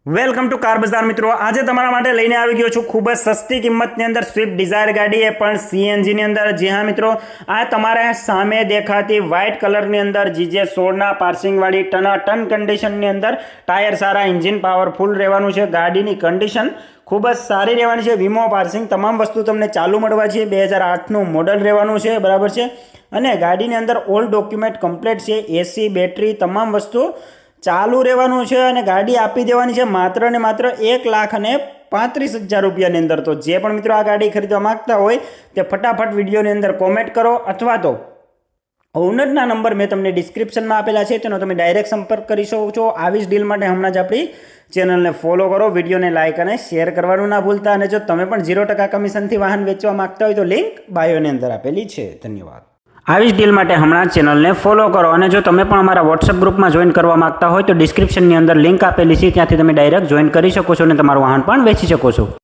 Welcome to car બજાર મિત્રો। આજે તમારા માટે લઈને આવી ગયો છું ખૂબ જ સસ્તી કિંમતની અંદર સ્વિફ્ટ ડિઝાયર ગાડી, એ પણ સીએનજીની અંદર। જી હા મિત્રો, આ તમારે સામે દેખાતી વ્હાઇટ કલરની અંદર જીજે 16ના પાર્સિંગવાળી ટનાટન કન્ડિશનની અંદર, ટાયર સારા, એન્જિન પાવરફુલ રહેવાનું છે, ગાડીની કન્ડિશન ખૂબ જ સારી રહેવાની છે, વીમો પાર્સિંગ તમામ વસ્તુ તમને ચાલુ મળવા છે। 2008નું મોડલ રહેવાનું છે, બરાબર છે। અને ગાડીની અંદર ઓલ ડોક્યુમેન્ટ કમ્પ્લીટ છે, એસી, બેટરી તમામ વસ્તુ ચાલુ રહેવાનું છે અને ગાડી આપી દેવાની છે માત્ર ને માત્ર 1,35,000 રૂપિયાની અંદર। તો જે પણ મિત્રો આ ગાડી ખરીદવા માંગતા હોય તે ફટાફટ વિડીયોની અંદર કોમેન્ટ કરો, અથવા તો ઓનરના નંબર મેં તમને ડિસ્ક્રિપ્શનમાં આપેલા છે, તેનો તમે ડાયરેક્ટ સંપર્ક કરી શકો છો। આવી જ ડીલ માટે હમણાં જ આપણી ચેનલને ફોલો કરો, વિડીયોને લાઇક અને શેર કરવાનું ના ભૂલતા। અને જો તમે પણ 0% કમિશનથી વાહન વેચવા માંગતા હોય તો લિંક બાયોની અંદર આપેલી છે। ધન્યવાદ। આવી જ ડીલ માટે હમણાં ચેનલને ફોલો કરો, અને જો તમે પણ અમારા વોટ્સઅપ ગ્રુપમાં જોઈન કરવા માંગતા હોય તો ડિસ્ક્રિપ્શનની અંદર લિંક આપેલી છે, ત્યાંથી તમે ડાયરેક્ટ જોઈન કરી શકો છો અને તમારું વાહન પણ વેચી શકો છો।